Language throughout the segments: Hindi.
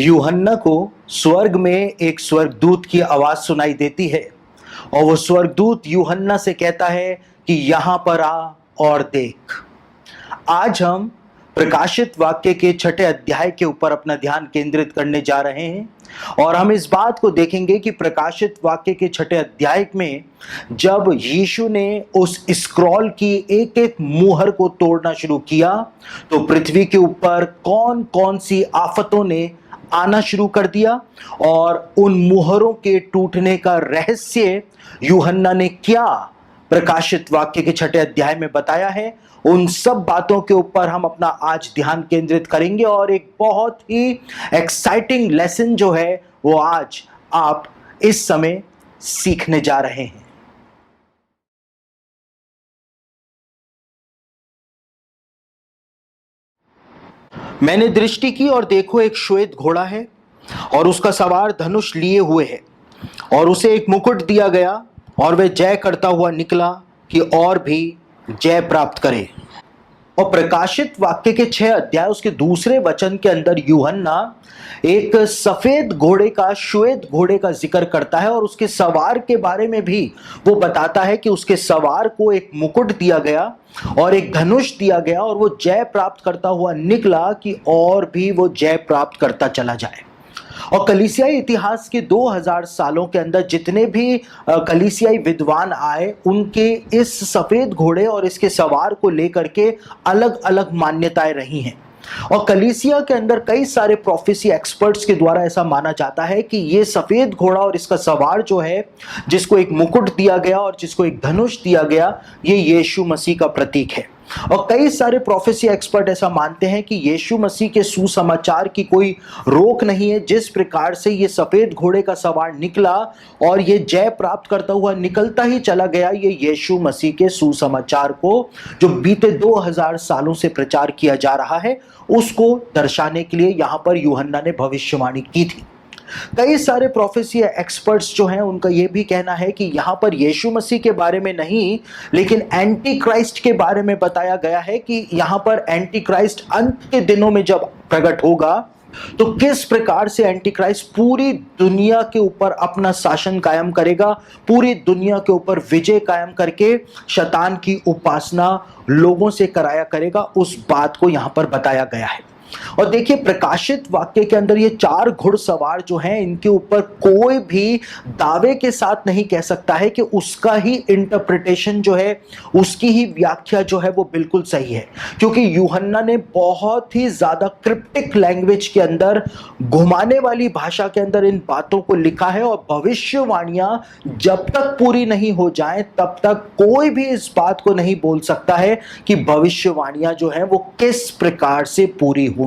यूहन्ना को स्वर्ग में एक स्वर्गदूत की आवाज सुनाई देती है और वो स्वर्गदूत यूहन्ना से कहता है कि यहां पर आ और देख। आज हम प्रकाशित वाक्य के 6 अध्याय के ऊपर अपना ध्यान केंद्रित करने जा रहे हैं और हम इस बात को देखेंगे कि प्रकाशित वाक्य के 6 अध्याय में जब यीशु ने उस स्क्रॉल की एक एक मुहर को तोड़ना शुरू किया तो पृथ्वी के ऊपर कौन कौन सी आफतों ने आना शुरू कर दिया और उन मुहरों के टूटने का रहस्य यूहन्ना ने क्या प्रकाशित वाक्य के 6 अध्याय में बताया है, उन सब बातों के ऊपर हम अपना आज ध्यान केंद्रित करेंगे और एक बहुत ही एक्साइटिंग लेसन जो है वो आज आप इस समय सीखने जा रहे हैं। मैंने दृष्टि की और देखो एक श्वेत घोड़ा है और उसका सवार धनुष लिए हुए है और उसे एक मुकुट दिया गया और वह जय करता हुआ निकला कि और भी जय प्राप्त करे। और प्रकाशित वाक्य के 6 अध्याय उसके दूसरे वचन के अंदर यूहन्ना एक सफेद घोड़े का, श्वेत घोड़े का जिक्र करता है और उसके सवार के बारे में भी वो बताता है कि उसके सवार को एक मुकुट दिया गया और एक धनुष दिया गया और वो जय प्राप्त करता हुआ निकला कि और भी वो जय प्राप्त करता चला जाए। और कलीसियाई इतिहास के 2000 सालों के अंदर जितने भी कलीसियाई विद्वान आए, उनके इस सफेद घोड़े और इसके सवार को लेकर के अलग अलग मान्यताएं रही हैं। और कलीसिया के अंदर कई सारे प्रोफेसी एक्सपर्ट्स के द्वारा ऐसा माना जाता है कि ये सफेद घोड़ा और इसका सवार जो है, जिसको एक मुकुट दिया गया और जिसको एक धनुष दिया गया, ये यीशु मसीह का प्रतीक है। और कई सारे प्रोफेसी एक्सपर्ट ऐसा मानते हैं कि यीशु मसीह के सुसमाचार की कोई रोक नहीं है। जिस प्रकार से ये सफेद घोड़े का सवार निकला और ये जय प्राप्त करता हुआ निकलता ही चला गया, ये यीशु मसीह के सुसमाचार को जो बीते 2000 सालों से प्रचार किया जा रहा है उसको दर्शाने के लिए यहां पर यूहन्ना ने भविष्यवाणी की थी। कई सारे प्रोफेसी एक्सपर्ट्स जो हैं उनका यह भी कहना है कि यहां पर यीशु मसीह के बारे में नहीं, लेकिन एंटी क्राइस्ट के बारे में बताया गया है कि यहां पर एंटी क्राइस्ट अंत के दिनों में जब प्रकट होगा तो किस प्रकार से एंटी क्राइस्ट पूरी दुनिया के ऊपर अपना शासन कायम करेगा, पूरी दुनिया के ऊपर विजय कायम करके शैतान की उपासना लोगों से कराया करेगा। उस बात को यहां पर बताया गया है। और देखिए, प्रकाशित वाक्य के अंदर ये 4 घुड़सवार जो हैं, इनके ऊपर कोई भी दावे के साथ नहीं कह सकता है कि उसका ही इंटरप्रिटेशन जो है, उसकी ही व्याख्या जो है वो बिल्कुल सही है, क्योंकि यूहन्ना ने बहुत ही ज्यादा क्रिप्टिक लैंग्वेज के अंदर, घुमाने वाली भाषा के अंदर इन बातों को लिखा है। और भविष्यवाणियां जब तक पूरी नहीं हो जाएं तब तक कोई भी इस बात को नहीं बोल सकता है कि भविष्यवाणियां जो हैं वो किस प्रकार से पूरी होंगी।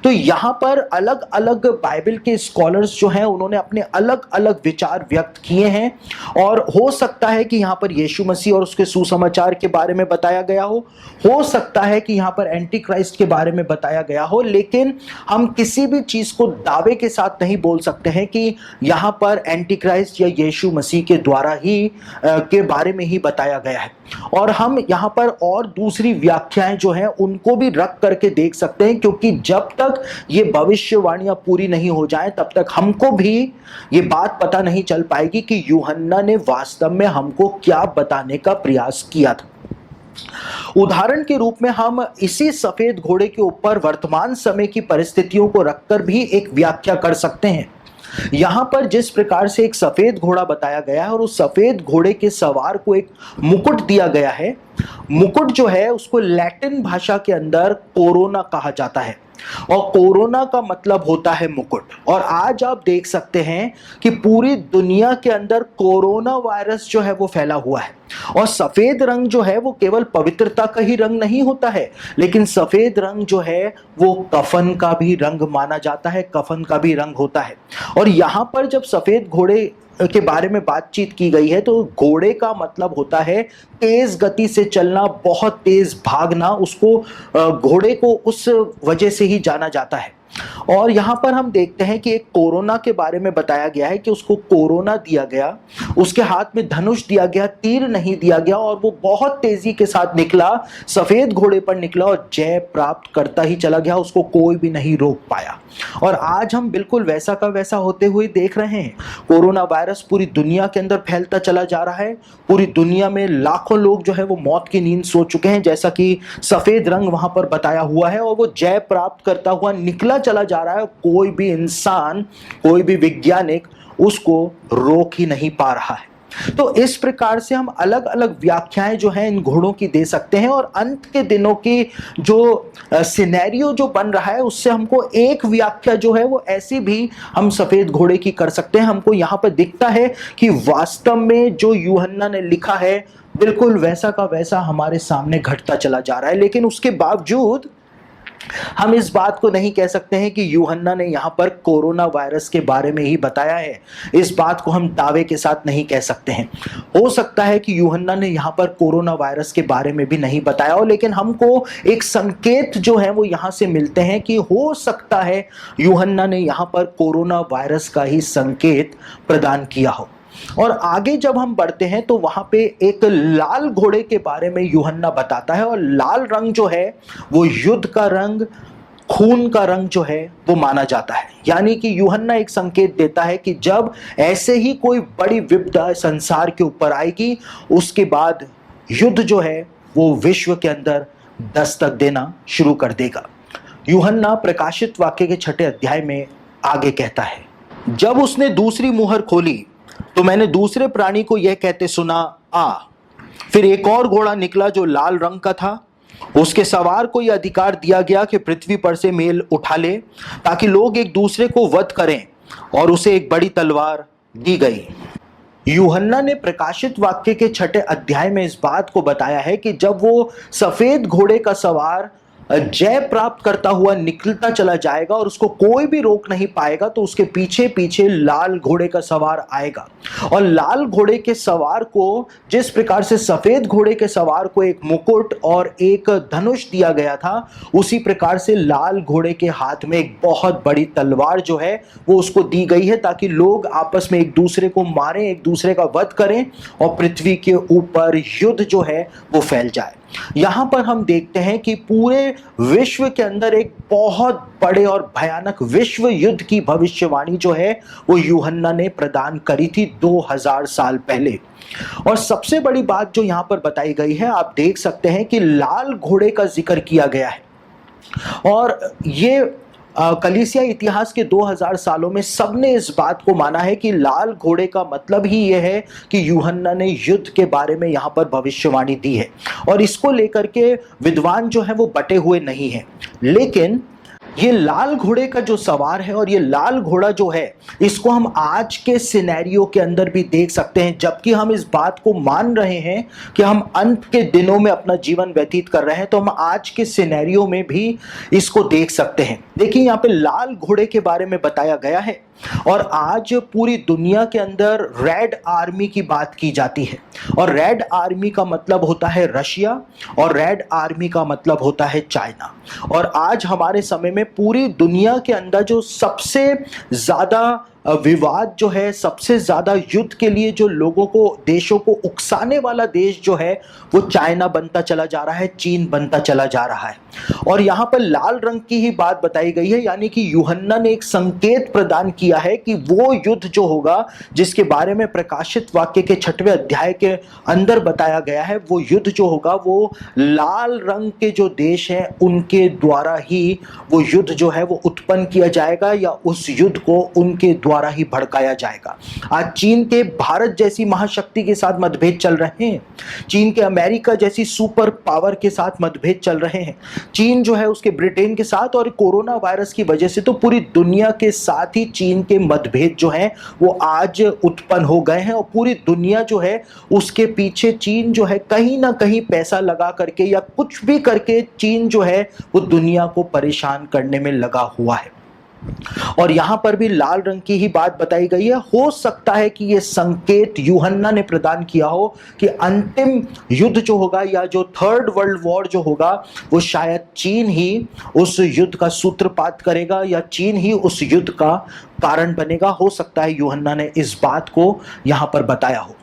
तो यहां पर अलग अलग बाइबल के स्कॉलर्स जो हैं उन्होंने अपने अलग अलग विचार व्यक्त किए हैं और हो सकता है कि यहां पर यीशु मसीह और उसके सुसमाचार के बारे में बताया गया हो सकता है कि यहां पर एंटी क्राइस्ट के बारे में बताया गया हो, लेकिन हम किसी भी चीज को दावे के साथ नहीं बोल सकते हैं कि यहां पर एंटी क्राइस्ट या यीशु मसीह के द्वारा ही के बारे में ही बताया गया है। और हम यहां पर और दूसरी व्याख्याएं जो हैं उनको भी रख करके देख सकते हैं, क्योंकि जब तक ये भविष्यवाणियां पूरी नहीं हो जाएं तब तक हमको भी ये बात पता नहीं चल पाएगी कि यूहन्ना ने वास्तव में हमको क्या बताने का प्रयास किया था। उदाहरण के रूप में हम इसी सफेद घोड़े के ऊपर वर्तमान समय की परिस्थितियों को रखकर भी एक व्याख्या कर सकते हैं। यहां पर जिस प्रकार से एक सफेद घोड़ा बताया गया है और उस सफेद घोड़े के सवार को एक मुकुट दिया गया है, मुकुट जो है उसको लैटिन भाषा के अंदर कोरोना कहा जाता है और कोरोना का मतलब होता है मुकुट। और आज आप देख सकते हैं कि पूरी दुनिया के अंदर कोरोना वायरस जो है वो फैला हुआ है और सफेद रंग जो है वो केवल पवित्रता का ही रंग नहीं होता है, लेकिन सफेद रंग जो है वो कफन का भी रंग माना जाता है, कफन का भी रंग होता है। और यहां पर जब सफेद घोड़े के बारे में बातचीत की गई है तो घोड़े का मतलब होता है तेज गति से चलना, बहुत तेज भागना। उसको घोड़े को उस वजह से ही जाना जाता है। और यहाँ पर हम देखते हैं कि एक कोरोना के बारे में बताया गया है कि उसको कोरोना दिया गया, उसके हाथ में धनुष दिया गया, तीर नहीं दिया गया, और वो बहुत तेजी के साथ निकला, सफेद घोड़े पर निकला और जय प्राप्त करता ही चला गया, उसको कोई भी नहीं रोक पाया। और आज हम बिल्कुल वैसा का वैसा होते हुए देख रहे हैं। कोरोना वायरस पूरी दुनिया के अंदर फैलता चला जा रहा है। पूरी दुनिया में लाखों लोग जो है वो मौत की नींद सो चुके हैं, जैसा कि सफेद रंग वहां पर बताया हुआ है, और वो जय प्राप्त करता हुआ निकला चला जा रहा है। कोई भी इंसान, कोई भी वैज्ञानिक उसको रोक ही नहीं पा रहा है। तो इस प्रकार से हम अलग अलग व्याख्याएं जो हैं इन घोड़ों की दे सकते हैं, और अंत के दिनों की जो सिनेरियो जो बन रहा है उससे हमको एक व्याख्या जो है वो ऐसी भी हम सफेद घोड़े की कर सकते हैं। हमको यहाँ पर दिखता है कि वास्तव में जो यूहन्ना ने लिखा है बिल्कुल वैसा का वैसा हमारे सामने घटता चला जा रहा है। लेकिन उसके बावजूद हम इस बात को नहीं कह सकते हैं कि यूहन्ना ने यहाँ पर कोरोना वायरस के बारे में ही बताया है। इस बात को हम दावे के साथ नहीं कह सकते हैं। हो सकता है कि यूहन्ना ने यहाँ पर कोरोना वायरस के बारे में भी नहीं बताया हो, लेकिन हमको एक संकेत जो है वो यहाँ से मिलते हैं कि हो सकता है यूहन्ना ने यहाँ पर कोरोना वायरस का ही संकेत प्रदान किया हो। और आगे जब हम बढ़ते हैं तो वहां पे एक लाल घोड़े के बारे में यूहन्ना बताता है, और लाल रंग जो है वो युद्ध का रंग, खून का रंग जो है वो माना जाता है। यानी कि यूहन्ना एक संकेत देता है कि जब ऐसे ही कोई बड़ी विपदा संसार के ऊपर आएगी, उसके बाद युद्ध जो है वो विश्व के अंदर दस्तक देना शुरू कर देगा। यूहन्ना प्रकाशित वाक्य के 6 अध्याय में आगे कहता है, जब उसने दूसरी मुहर खोली तो मैंने दूसरे प्राणी को यह कहते सुना, आ। फिर एक और घोड़ा निकला जो लाल रंग का था। उसके सवार को यह अधिकार दिया गया कि पृथ्वी पर से मेल उठा ले, ताकि लोग एक दूसरे को वध करें, और उसे एक बड़ी तलवार दी गई। यूहन्ना ने प्रकाशित वाक्य के 6 अध्याय में इस बात को बताया है कि जब वो सफेद घोड़े का सवार जय प्राप्त करता हुआ निकलता चला जाएगा और उसको कोई भी रोक नहीं पाएगा, तो उसके पीछे पीछे लाल घोड़े का सवार आएगा। और लाल घोड़े के सवार को जिस प्रकार से सफेद घोड़े के सवार को एक मुकुट और एक धनुष दिया गया था, उसी प्रकार से लाल घोड़े के हाथ में एक बहुत बड़ी तलवार जो है वो उसको दी गई है, ताकि लोग आपस में एक दूसरे को मारें, एक दूसरे का वध करें, और पृथ्वी के ऊपर युद्ध जो है वो फैल जाए। यहां पर हम देखते हैं कि पूरे विश्व के अंदर एक बहुत बड़े और भयानक विश्व युद्ध की भविष्यवाणी जो है वो यूहन्ना ने प्रदान करी थी 2000 साल पहले। और सबसे बड़ी बात जो यहां पर बताई गई है, आप देख सकते हैं कि लाल घोड़े का जिक्र किया गया है, और ये कलीसिया इतिहास के 2000 सालों में सबने इस बात को माना है कि लाल घोड़े का मतलब ही यह है कि यूहन्ना ने युद्ध के बारे में यहाँ पर भविष्यवाणी दी है। और इसको लेकर के विद्वान जो है वो बटे हुए नहीं हैं। लेकिन ये लाल घोड़े का जो सवार है और ये लाल घोड़ा जो है, इसको हम आज के सिनेरियो के अंदर भी देख सकते हैं। जबकि हम इस बात को मान रहे हैं कि हम अंत के दिनों में अपना जीवन व्यतीत कर रहे हैं, तो हम आज के सिनेरियो में भी इसको देख सकते हैं। देखिए यहाँ पे लाल घोड़े के बारे में बताया गया है, और आज पूरी दुनिया के अंदर रेड आर्मी की बात की जाती है। और रेड आर्मी का मतलब होता है रशिया, और रेड आर्मी का मतलब होता है चाइना। और आज हमारे समय में पूरी दुनिया के अंदर जो सबसे ज्यादा विवाद जो है, सबसे ज्यादा युद्ध के लिए जो लोगों को, देशों को उकसाने वाला देश जो है वो चाइना बनता चला जा रहा है, चीन बनता चला जा रहा है। और यहाँ पर लाल रंग की ही बात बताई गई है, यानी कि यूहन्ना ने एक संकेत प्रदान किया है कि वो युद्ध जो होगा जिसके बारे में प्रकाशित वाक्य के 6वें अध्याय के अंदर बताया गया है, वो युद्ध जो होगा वो लाल रंग के जो देश हैं उनके द्वारा ही वो युद्ध जो है वो उत्पन्न किया जाएगा, या उस युद्ध को उनके द्वारा ही भड़काया जाएगा। आज चीन के भारत जैसी महाशक्ति के साथ मतभेद चल रहे हैं, चीन के अमेरिका जैसी सुपर पावर के साथ मतभेद चल रहे हैं, चीन जो है उसके ब्रिटेन के साथ, और कोरोना वायरस की वजह से तो पूरी दुनिया के साथ ही चीन के मतभेद जो हैं वो आज उत्पन्न हो गए हैं। और पूरी दुनिया जो है उसके पीछे चीन जो है कहीं ना कहीं पैसा लगा करके या कुछ भी करके चीन जो है वो दुनिया को परेशान करने में लगा हुआ है। और यहां पर भी लाल रंग की ही बात बताई गई है। हो सकता है कि यह संकेत यूहन्ना ने प्रदान किया हो कि अंतिम युद्ध जो होगा या जो थर्ड वर्ल्ड वॉर जो होगा वो शायद चीन ही उस युद्ध का सूत्रपात करेगा या चीन ही उस युद्ध का कारण बनेगा। हो सकता है यूहन्ना ने इस बात को यहां पर बताया हो।